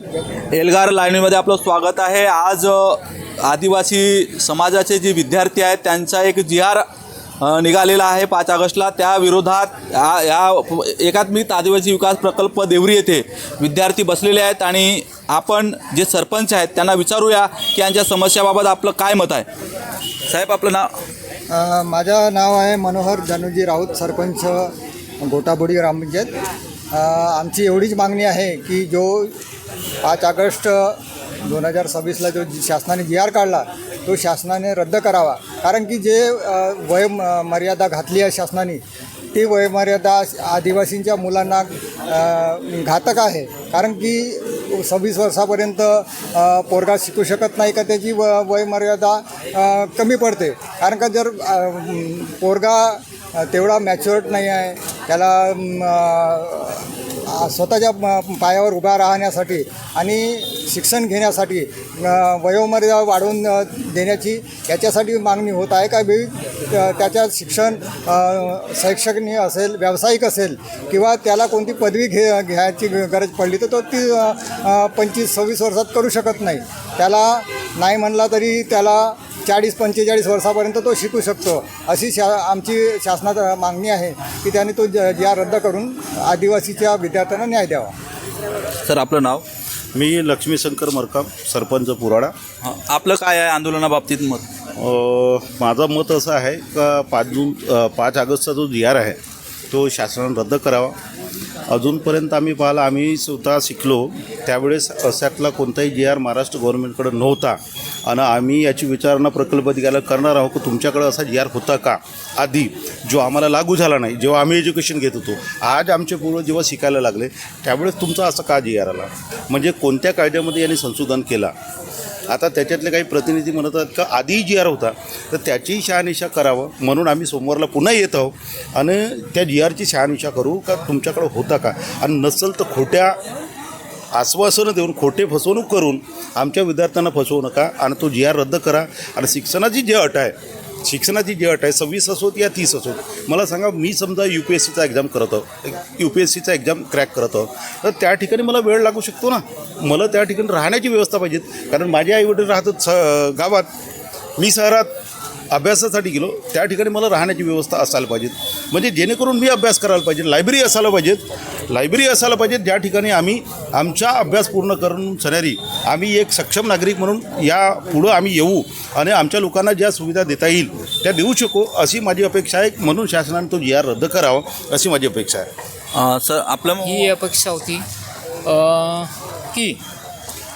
एल्गार लाईनीमध्ये आपलं स्वागत आहे। आज आदिवासी समाजाचे जे विद्यार्थी आहेत त्यांचा एक जी.आर. निघालेला आहे 5 ऑगस्टला। त्या विरोधात या एकात्मिक आदिवासी विकास प्रकल्प देवरी येथे विद्यार्थी बसलेले आहेत आणि आपण जे सरपंच आहेत त्यांना विचारूया की यांच्या समस्याबाबत आपलं काय मत आहे। साहेब, आपलं नाव? माझं नाव आहे मनोहर जानूजी राऊत, सरपंच गोटाबोडी ग्रामपंचायत। आमची एवढीच मागणी आहे की जो 5 ऑगस्ट 2026ला जो शासनाने जी.आर. काढला तो शासनाने रद्द करावा। कारण की जे मर्यादा घातली आहे शासनाने ती वयमर्यादा आदिवासींच्या मुलांना घातक आहे। कारण की 26 वर्षापर्यंत पोरगा शिकू शकत नाही का, त्याची वयमर्यादा कमी पडते। कारण का जर पोरगा तेवढा मॅच्युअर्ड नाही आहे, त्याला स्वतःच्या पायावर उभा राहण्यासाठी आणि शिक्षण घेण्यासाठी वयोमर्यादा वाढवून देण्याची याच्यासाठी मागणी होत आहे का त्याच्या शिक्षण शैक्षणिक असेल, व्यावसायिक असेल किंवा त्याला कोणती पदवी घ्यायची गरज पडली तर तो ती 25-26 वर्षात करू शकत नाही। त्याला नाही म्हणला तरी त्याला 40-45 वर्षापर्यंत तो शिकू शकतो। अशी आमची शासनात मागणी आहे की त्याने तो जी.आर. रद्द करून आदिवासीच्या विद्यार्थ्यांना न्याय द्यावा। सर, आपलं नाव? मी लक्ष्मीशंकर मरकाम, सरपंच पुराडा। आपलं काय आहे आंदोलनाबाबतीत मत? माझं मत असं आहे का 5 ऑगस्टचा जो जी.आर. आहे तो शासनाने रद्द करावा। अजूनपर्यंत आम्ही स्वतः शिकलो त्यावेळेस अशातला कोणताही जी.आर. महाराष्ट्र गव्हर्नमेंटकडे नव्हता आणि आम्ही याची विचारणा प्रकल्प अधिकाऱ्याला करणार आहोत की तुमच्याकडे असा जी.आर. होता का आधी, जो आम्हाला लागू झाला नाही जेव्हा आम्ही एज्युकेशन घेत होतो। आज आमचे पूर्वज जेव्हा शिकायला लागले त्यावेळेस तुमचा असा का जी.आर. आला, म्हणजे कोणत्या कायद्यामध्ये यांनी संशोधन केला। आता त्याच्यातले काही प्रतिनिधी म्हणत आहेत का आधी जी.आर. होता तर त्याची शहानिशा करावं, म्हणून आम्ही सोमवारला पुन्हा येत आहोत आणि त्या जी.आर.ची शहानिशा करू का तुमच्याकडं होता का, आणि नसेल तर खोट्या आश्वासनं देऊन खोटे फसवणूक करून आमच्या विद्यार्थ्यांना फसवू नका आणि तो जी.आर. रद्द करा। आणि शिक्षणाची जी अट आहे 26 असोत या 30 असोत, मला सांगा, मी समजा UPSCचा एक्झाम करत आहो, UPSCचा एक्झाम क्रॅक करत आहो, तर त्या ठिकाणी मला वेळ लागू शकतो ना। मला त्या ठिकाणी राहण्याची व्यवस्था पाहिजेत, कारण माझे आईवडील राहतात गावात, मी शहरात अभ्यासासाठी गेलो, त्या ठिकाणी मला राहण्याची व्यवस्था असायला पाहिजे, म्हणजे जेणेकरून मी अभ्यास करायला पाहिजे। लायब्ररी असायला पाहिजेत ज्या ठिकाणी आम्ही आमचा अभ्यास पूर्ण करून सणारी आम्ही एक सक्षम नागरिक म्हणून या पुढं आम्ही येऊ आणि आमच्या लोकांना ज्या सुविधा देता येईल त्या देऊ शकू, अशी माझी अपेक्षा आहे। म्हणून शासनाने तो जी.आर. रद्द करावा अशी माझी अपेक्षा आहे। सर, आपलं ही अपेक्षा होती की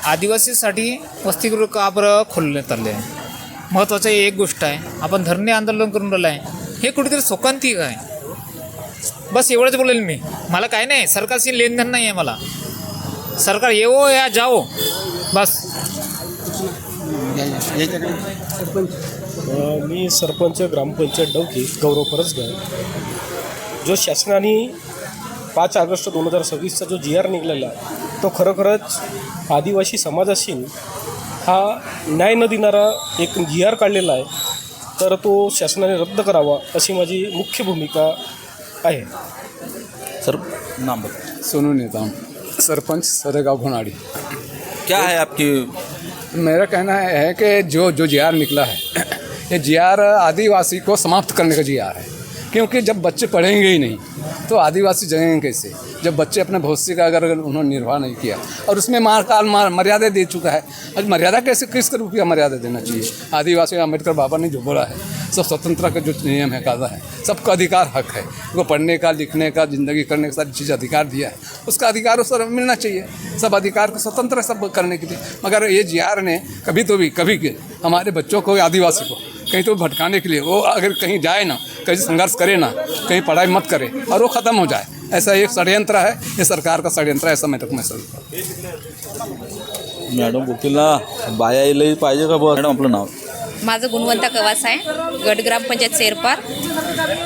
आदिवासीसाठी वसतिगृह का बरं खोलण्यात आले आहे। महत्त्वाचं एक गोष्ट आहे, आपण धरणे आंदोलन करून राहिलं आहे, हे कुठेतरी शोकांतिक आहे। बस एवढंच बोलेल मी, मला काय नाही, सरकारशी लेनदेन नाही आहे मला। सरकार येवो या जाओ बस। मी सरपंच ग्रामपंचायत डवकी गौरव परसगर। जो शासनाने 5 ऑगस्ट 2026चा जो जी.आर. निघालेला तो खरोखरच आदिवासी समाजाशी हा न्याय न देणारा एक जी.आर. काढलेला आहे, तर तो शासनाने रद्द करावा अशी माझी मुख्य भूमिका आहे। सर, नाम? सोनू नेताम, सरपंच सरेगांव भुनाड़ी। क्या है आपकी? मेरा कहना है कि जो जी.आर. निकला है ये जी.आर. आदिवासी को समाप्त करने का जी.आर. है, क्योंकि जब बच्चे पढ़ेंगे ही नहीं तो आदिवासी जगेंगे कैसे। जब बच्चे अपने भविष्य का अगर उन्होंने निर्वाह नहीं किया और उसमें मर्यादा दे चुका है, आज मर्यादा कैसे किस रूप का मर्यादा देना चाहिए। आदिवासी अम्बेडकर बाबा ने जो बोला है सब स्वतंत्रता का जो नियम है, कायदा है, सबका अधिकार हक है, वो पढ़ने का, लिखने का, ज़िंदगी करने का सारी चीज़ अधिकार दिया है, उसका अधिकार उस पर मिलना चाहिए। सब अधिकार को स्वतंत्र सब करने के लिए, मगर ये जी.आर. ने कभी हमारे बच्चों को, आदिवासी को कहीं तो भटकाने के लिए, वो अगर कहीं जाए ना, कहीं संघर्ष करे ना, कहीं पढ़ाई मत करे और वो ख़त्म हो जाए, ऐसा एक षड्यंत्र है, ये सरकार का षड्यंत्र है, ऐसा मैं तक मैं समझता। मॅडम बोलतील ना, बाया यायला पाहिजे का? मॅडम, आपलं नाव? माझं गुणवंता कवास आहे, गट ग्रामपंचायत सेरपार,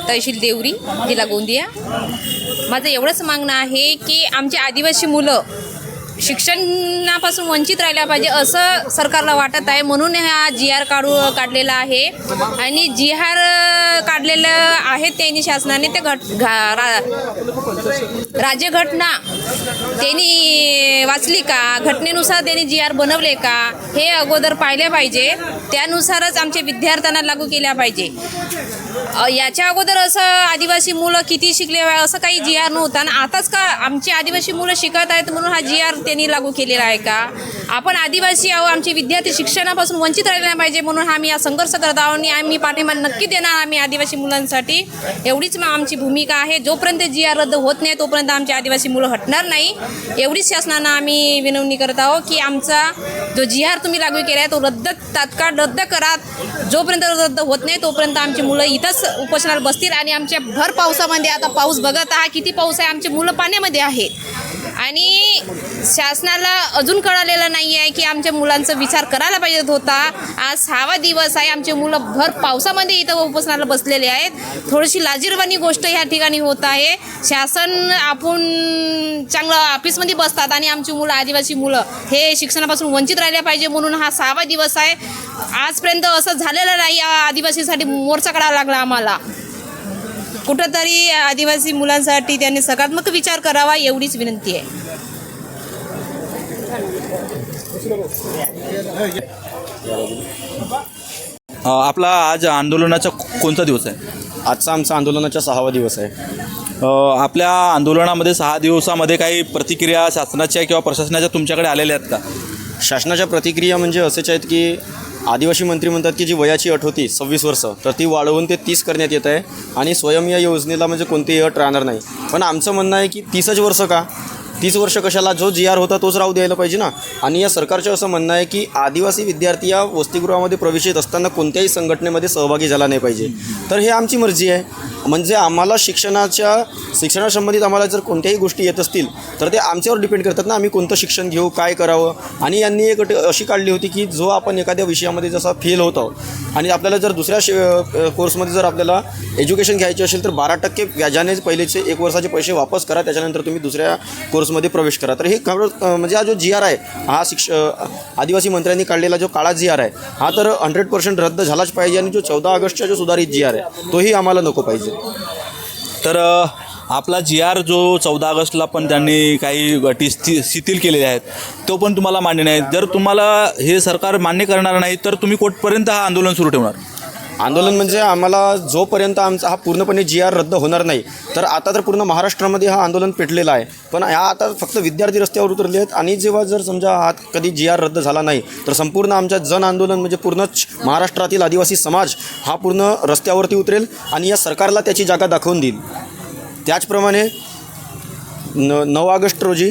तहसील देवरी, जिल्हा गोंदिया। माझं एवढंच मागणं आहे की आमची आदिवासी मुलं शिक्षणापासून वंचित राहिल्या पाहिजे असं सरकारला वाटत आहे, म्हणून हा GR काढलेला आहे. आणि GR काढलेलं आहे त्यांनी शासनाने ते राज्यघटना त्यांनी वाचली का, घटनेनुसार त्यांनी GR बनवले का हे अगोदर पाहिले पाहिजे. त्यानुसारच आमच्या विद्यार्थ्यांना लागू केल्या पाहिजे. याच्या अगोदर असं आदिवासी मुलं किती शिकले असं काही GR नव्हता आणि आताच का आमची आदिवासी मुलं शिकत आहेत म्हणून हा GR त्यांनी लागू केलेला आहे का. आपण आदिवासी आहो, आमचे विद्यार्थी शिक्षणापासून वंचित राहिले नाही पाहिजे म्हणून आम्ही हा संघर्ष करत आहोत आणि आम्ही पाठिंबा नक्की देणार आम्ही आदिवासी मुलांसाठी. एवढीच आमची भूमिका आहे. जोपर्यंत GR रद्द होत नाही तोपर्यंत आमची आदिवासी मुलं हटणार नाही. एवढीच शासनानं आम्ही विनवणी करत आहोत की आमचा जो GR तुम्ही लागू केला आहे तो तात्काळ रद्द करा. जोपर्यंत रद्द होत नाही तोपर्यंत आमची मुलं इथंच उपोषणाला बसतील. आणि आमच्या भर पावसामध्ये आता पाऊस बघत आहात किती पाऊस आहे, आमची मुलं पाण्यामध्ये आहेत. आणि शासनाला अजून कळालेलं नाही आहे की आमच्या मुलांचा विचार करायला पाहिजे होता. आज 6वा दिवस आहे, आमचे मुलं भर पावसामध्ये इथं उपोषणाला बसलेले आहेत. थोडीशी लाजिरवाणी गोष्ट ह्या ठिकाणी होत आहे. शासन आपण चांगलं ऑफिसमध्ये बसतात आणि आमची मुलं आदिवासी मुलं हे शिक्षणापासून वंचित राहिल्या पाहिजे म्हणून हा 6वा दिवस आहे. आजपर्यंत असं झालेलं नाही. आदिवासीसाठी मोर्चा काढावा लागला आम्हाला. कुठंतरी आदिवासी मुलांसाठी त्यांनी सकारात्मक विचार करावा एवढीच विनंती आहे. आपला आज आंदोलनाचा कोणता दिवस आहे? आजचा आमचा आंदोलनाचा 6वा दिवस आहे. आपल्या आंदोलनामध्ये 6 दिवसामध्ये काही प्रतिक्रिया शासनाच्या किंवा प्रशासनाच्या तुमच्याकडे आलेल्या आहेत का? शासनाच्या प्रतिक्रिया म्हणजे असेच आहेत की आदिवासी मंत्री म्हणतात की जी वयाची अट होती 26 वर्ष तर ती वाढवून ते 30 करण्यात येत आहे आणि स्वयं या योजनेला म्हणजे कोणतीही अट राहणार नाही. पण आमचं म्हणणं आहे की 30च वर्ष का, 30 वर्ष कशाला, जो GR होता तोच राहू द्यायला पाहिजे ना. आणि या सरकारचं असं म्हणणं आहे की आदिवासी विद्यार्थी या वसतिगृहामध्ये प्रवेशित असताना कोणत्याही संघटनेमध्ये सहभागी झाला नाही पाहिजे. तर हे आमची मर्जी आहे. म्हणजे आम्हाला शिक्षणासंबंधित आम्हाला जर कोणत्याही गोष्टी येत असतील तर ते आमच्यावर डिपेंड करतात ना, आम्ही कोणतं शिक्षण घेऊ, काय करावं. आणि यांनी एक अट अशी काढली होती की जो आपण एखाद्या विषयामध्ये जसा फेल होतो आणि आपल्याला जर दुसऱ्या कोर्समध्ये जर आपल्याला एज्युकेशन घ्यायचे असेल तर 12% व्याजाने पहिलेचे 1 वर्षाचे पैसे वापस करा, त्याच्यानंतर तुम्ही दुसऱ्या कोर्समध्ये प्रवेश करा. तर हे म्हणजे हा जो GR आहे हा आदिवासी मंत्र्यांनी काढलेला जो काळा GR आहे हा तर 100% रद्द झालाच पाहिजे. आणि जो 14 ऑगस्टचा जो सुधारित GR आहे तोही आम्हाला नको पाहिजे. तर आपला GR जो 14 ऑगस्टला पण त्यांनी काही अटी शिथिल केलेल्या आहेत तो पण तुम्हाला मान्य नाही. जर तुम्हाला हे सरकार मान्य करणार नाही तर तुम्ही कुठपर्यंत हा आंदोलन सुरू ठेवणार? आंदोलन म्हणजे आम्हाला जोपर्यंत आमचा हा पूर्णपणे GR रद्द होणार नाही तर आता तर पूर्ण महाराष्ट्रामध्ये हा आंदोलन पेटलेला आहे. पण ह्या आता फक्त विद्यार्थी रस्त्यावर उतरले आहेत आणि जेव्हा जर समजा हा कधी GR रद्द झाला नाही तर संपूर्ण आमच्या जन आंदोलन म्हणजे पूर्णच महाराष्ट्रातील आदिवासी समाज हा पूर्ण रस्त्यावरती उतरेल आणि या सरकारला त्याची जागा दाखवून देईल. त्याचप्रमाणे 9 ऑगस्ट रोजी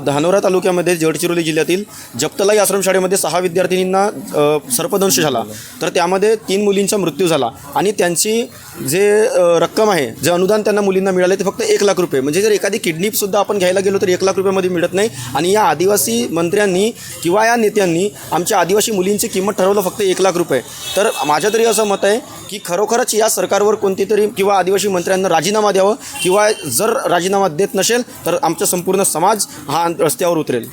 धानोरा तालुक्यामध्ये गडचिरोली जिल्ह्यातील जपतलाई आश्रमशाळेमध्ये 6 विद्यार्थिनींना सर्पदंश झाला. तर त्यामध्ये 3 मुलींचा मृत्यू झाला आणि त्यांची जे रक्कम आहे, जे अनुदान त्यांना मुलींना मिळाले ते फक्त 1 लाख रुपये. म्हणजे जर एखादी किडनीसुद्धा आपण घ्यायला गेलो तर 1 लाख रुपयामध्ये मिळत नाही. आणि या आदिवासी मंत्र्यांनी किंवा या नेत्यांनी आमच्या आदिवासी मुलींची किंमत ठरवलं फक्त 1 लाख रुपये. तर माझ्या तरी असं मत आहे की खरोखरच या सरकारवर कोणती तरी किंवा आदिवासी मंत्र्यांना राजीनामा द्यावं किंवा जर राजीनामा देत नसेल तर आमचा संपूर्ण समाज हा रस्त्यावर उतरेल.